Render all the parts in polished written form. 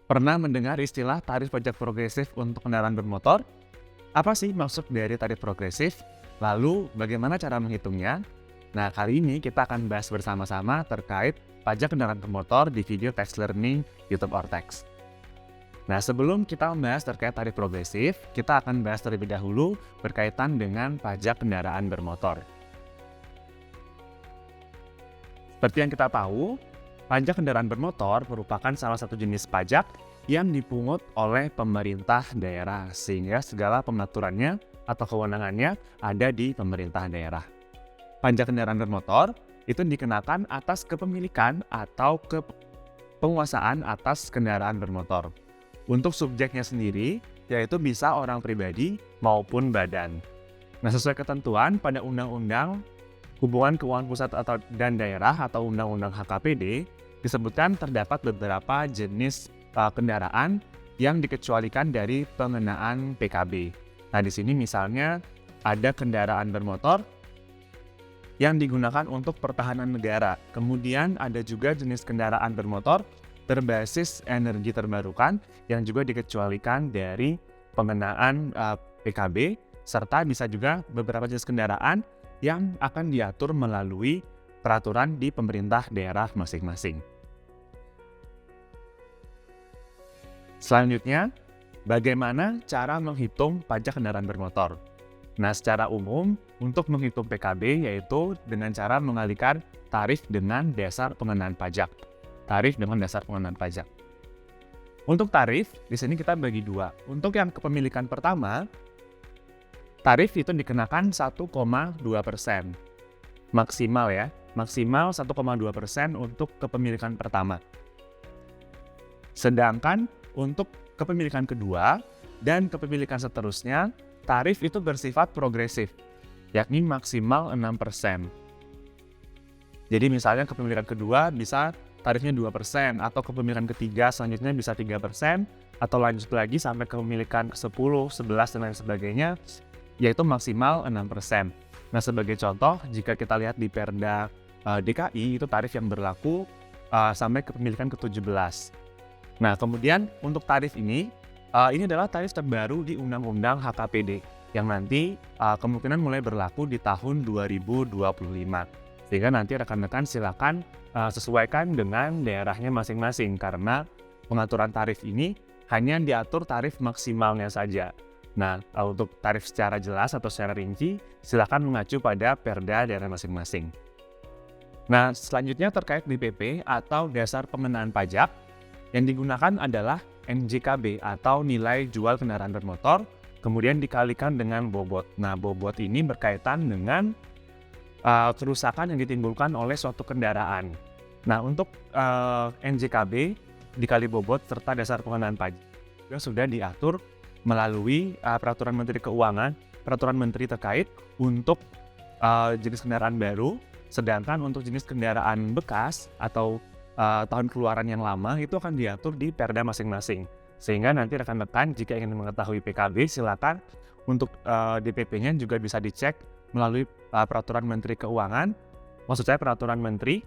Pernah mendengar istilah tarif pajak progresif untuk kendaraan bermotor? Apa sih maksud dari tarif progresif? Lalu, bagaimana cara menghitungnya? Nah, kali ini kita akan bahas bersama-sama terkait pajak kendaraan bermotor di video Tax Learning YouTube Ortex. Nah, sebelum kita membahas terkait tarif progresif, kita akan bahas terlebih dahulu berkaitan dengan pajak kendaraan bermotor. Seperti yang kita tahu, pajak kendaraan bermotor merupakan salah satu jenis pajak yang dipungut oleh pemerintah daerah, sehingga segala pengaturannya atau kewenangannya ada di pemerintah daerah. Pajak kendaraan bermotor itu dikenakan atas kepemilikan atau penguasaan atas kendaraan bermotor. Untuk subjeknya sendiri, yaitu bisa orang pribadi maupun badan. Nah, sesuai ketentuan pada Undang-Undang Hubungan Keuangan Pusat dan Daerah atau Undang-Undang HKPD, disebutkan terdapat beberapa jenis kendaraan yang dikecualikan dari pengenaan PKB. Nah, di sini misalnya ada kendaraan bermotor yang digunakan untuk pertahanan negara. Kemudian ada juga jenis kendaraan bermotor berbasis energi terbarukan yang juga dikecualikan dari pengenaan PKB, serta bisa juga beberapa jenis kendaraan yang akan diatur melalui peraturan di pemerintah daerah masing-masing. Selanjutnya, bagaimana cara menghitung pajak kendaraan bermotor? Nah, secara umum, untuk menghitung PKB yaitu dengan cara mengalihkan tarif dengan dasar pengenaan pajak. Tarif dengan dasar pengenaan pajak. Untuk tarif, di sini kita bagi dua. Untuk yang kepemilikan pertama, tarif itu dikenakan 1,2%. Maksimal ya, maksimal 1,2% untuk kepemilikan pertama. Sedangkan untuk kepemilikan kedua dan kepemilikan seterusnya, tarif itu bersifat progresif, yakni maksimal 6%. Jadi misalnya kepemilikan kedua bisa tarifnya 2%, atau kepemilikan ketiga selanjutnya bisa 3%, atau lanjut lagi sampai kepemilikan ke-10, 11, dan lain sebagainya, yaitu maksimal 6%. Nah, sebagai contoh, jika kita lihat di Perda DKI, itu tarif yang berlaku sampai kepemilikan ke-17. Nah, kemudian untuk tarif ini adalah tarif terbaru di Undang-Undang HKPD, yang nanti kemungkinan mulai berlaku di tahun 2025. Sehingga nanti rekan-rekan silakan sesuaikan dengan daerahnya masing-masing, karena pengaturan tarif ini hanya diatur tarif maksimalnya saja. Nah, untuk tarif secara jelas atau secara rinci, silakan mengacu pada Perda daerah masing-masing. Nah, selanjutnya terkait DPP atau dasar pengenaan pajak, yang digunakan adalah NJKB atau nilai jual kendaraan bermotor, kemudian dikalikan dengan bobot. Nah, bobot ini berkaitan dengan kerusakan yang ditimbulkan oleh suatu kendaraan. Nah, untuk NJKB dikali bobot serta dasar pengenaan pajak sudah diatur melalui Peraturan Menteri Keuangan, Peraturan Menteri terkait untuk jenis kendaraan baru, sedangkan untuk jenis kendaraan bekas atau tahun keluaran yang lama itu akan diatur di Perda masing-masing. Sehingga nanti rekan-rekan jika ingin mengetahui PKB, silakan untuk DPP-nya juga bisa dicek melalui Peraturan Menteri Keuangan, maksud saya Peraturan Menteri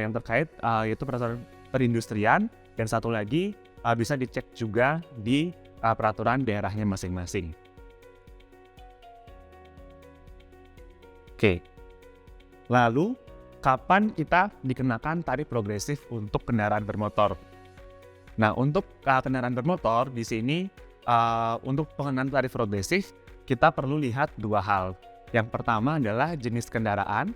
yang terkait yaitu Peraturan Perindustrian, dan satu lagi bisa dicek juga di peraturan daerahnya masing-masing. Oke, lalu kapan kita dikenakan tarif progresif untuk kendaraan bermotor? Nah, untuk kendaraan bermotor di sini untuk pengenaan tarif progresif kita perlu lihat dua hal. Yang pertama adalah jenis kendaraan,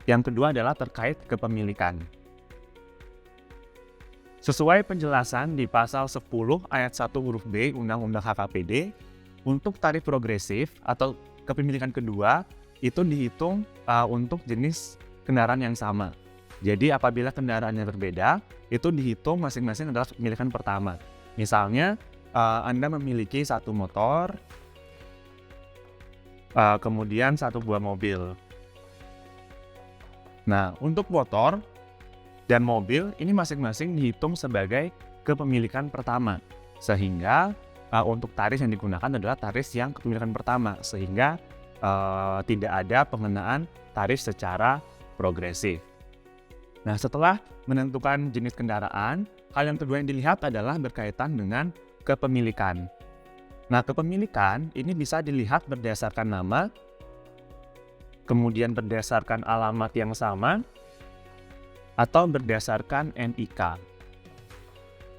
yang kedua adalah terkait kepemilikan. Sesuai penjelasan di pasal 10 ayat 1 huruf B Undang-Undang HKPD, untuk tarif progresif atau kepemilikan kedua itu dihitung untuk jenis kendaraan yang sama. Jadi apabila kendaraannya berbeda, itu dihitung masing-masing adalah kepemilikan pertama. Misalnya Anda memiliki satu motor, kemudian satu buah mobil. Nah, untuk motor dan mobil ini masing-masing dihitung sebagai kepemilikan pertama, sehingga untuk tarif yang digunakan adalah tarif yang kepemilikan pertama, sehingga tidak ada pengenaan tarif secara progresif. Nah, setelah menentukan jenis kendaraan, hal yang kedua yang dilihat adalah berkaitan dengan kepemilikan. Nah, kepemilikan ini bisa dilihat berdasarkan nama, kemudian berdasarkan alamat yang sama, atau berdasarkan NIK.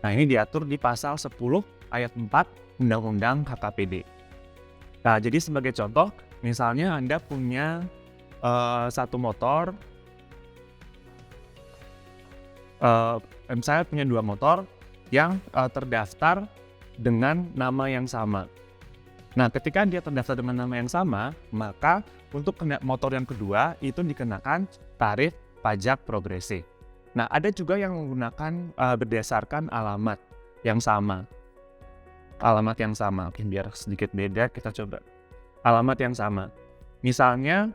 Nah, ini diatur di pasal 10 ayat 4 Undang-Undang HKPD. Nah, jadi sebagai contoh, misalnya Anda punya satu motor, saya punya 2 motor yang terdaftar dengan nama yang sama. Nah, ketika dia terdaftar dengan nama yang sama, maka untuk motor yang kedua itu dikenakan tarif pajak progresif. Nah, ada juga yang menggunakan berdasarkan alamat yang sama. Alamat yang sama, oke, biar sedikit beda kita coba. Alamat yang sama. Misalnya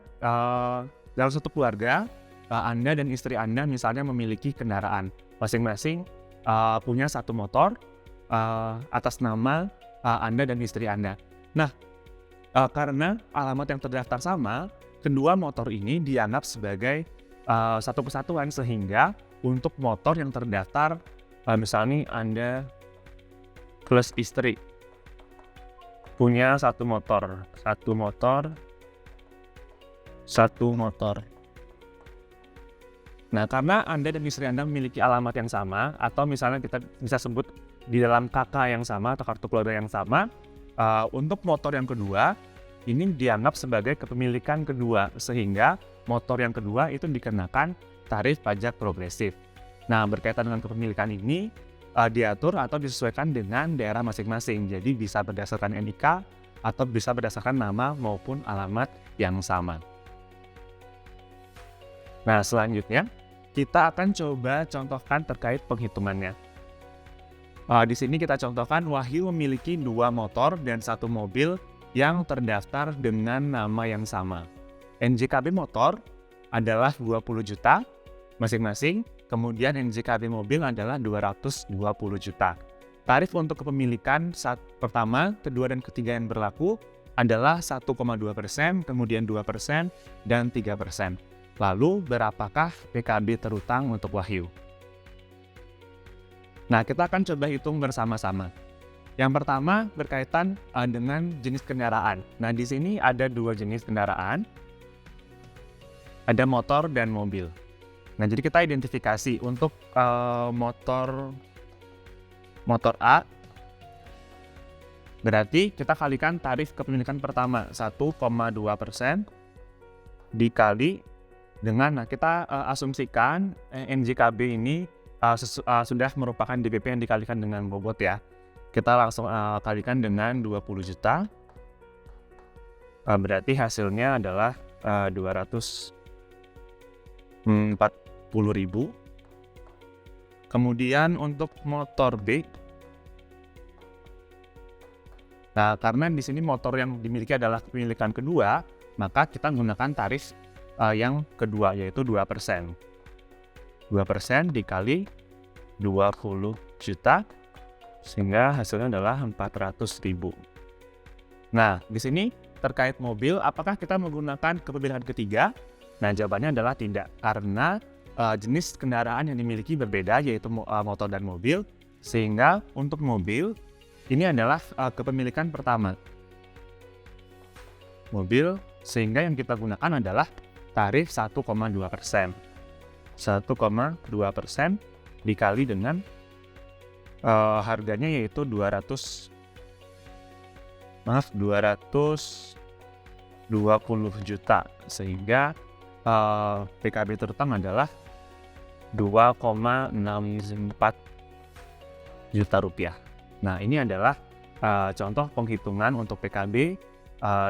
dalam satu keluarga, Anda dan istri Anda misalnya memiliki kendaraan. Masing-masing punya satu motor atas nama Anda dan istri Anda. Nah, karena alamat yang terdaftar sama, kedua motor ini dianggap sebagai satu kesatuan, sehingga untuk motor yang terdaftar, misalnya Anda plus istri punya satu motor. Nah, karena Anda dan istri Anda memiliki alamat yang sama, atau misalnya kita bisa sebut di dalam KK yang sama atau kartu keluarga yang sama, untuk motor yang kedua, ini dianggap sebagai kepemilikan kedua, sehingga motor yang kedua itu dikenakan tarif pajak progresif. Nah, berkaitan dengan kepemilikan ini, diatur atau disesuaikan dengan daerah masing-masing. Jadi bisa berdasarkan NIK atau bisa berdasarkan nama maupun alamat yang sama. Nah, selanjutnya kita akan coba contohkan terkait penghitungannya. Di sini kita contohkan Wahyu memiliki 2 motor dan 1 mobil yang terdaftar dengan nama yang sama. NJKB motor adalah 20 juta masing-masing, kemudian NJKB mobil adalah 220 juta. Tarif untuk kepemilikan pertama, kedua, dan ketiga yang berlaku adalah 1,2%, kemudian 2%, dan 3%. Lalu, berapakah PKB terutang untuk Wahyu? Nah, kita akan coba hitung bersama-sama. Yang pertama berkaitan dengan jenis kendaraan. Nah, di sini ada 2 jenis kendaraan. Ada motor dan mobil. Nah, jadi kita identifikasi untuk motor A. Berarti kita kalikan tarif kepemilikan pertama 1,2% dikali dengan, nah kita asumsikan NJKB ini sudah merupakan DPP yang dikalikan dengan bobot ya. Kita langsung kalikan dengan 20 juta. Berarti hasilnya adalah 240.000. Kemudian untuk motor B. Nah, karena di sini motor yang dimiliki adalah kepemilikan kedua, maka kita menggunakan tarif yang kedua, yaitu 2%. 2% dikali 20 juta, sehingga hasilnya adalah 400.000. Nah, di sini terkait mobil, apakah kita menggunakan kepemilikan ketiga? Nah, jawabannya adalah tidak, karena jenis kendaraan yang dimiliki berbeda, yaitu motor dan mobil, sehingga untuk mobil, ini adalah kepemilikan pertama. Mobil, sehingga yang kita gunakan adalah tarif 1,2%. 1,2% dikali dengan harganya yaitu 220 juta, sehingga PKB terutang adalah 2,64 juta rupiah. Nah, ini adalah contoh penghitungan untuk PKB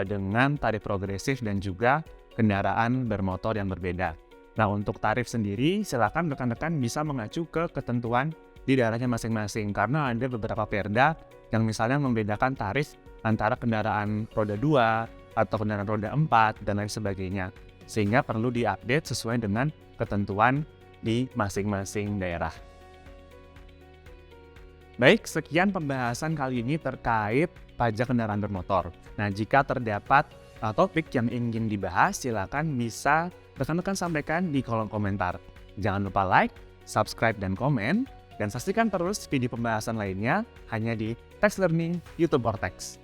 dengan tarif progresif dan juga kendaraan bermotor yang berbeda. Nah, untuk tarif sendiri, silakan rekan-rekan bisa mengacu ke ketentuan di daerahnya masing-masing, karena ada beberapa perda yang misalnya membedakan tarif antara kendaraan roda 2 atau kendaraan roda 4 dan lain sebagainya, sehingga perlu diupdate sesuai dengan ketentuan di masing-masing daerah. Baik, sekian pembahasan kali ini terkait pajak kendaraan bermotor. Nah, jika terdapat topik yang ingin dibahas, silakan bisa rekan-rekan sampaikan di kolom komentar. Jangan lupa like, subscribe, dan komen. Dan saksikan terus video pembahasan lainnya hanya di Tax Learning YouTube Ortex.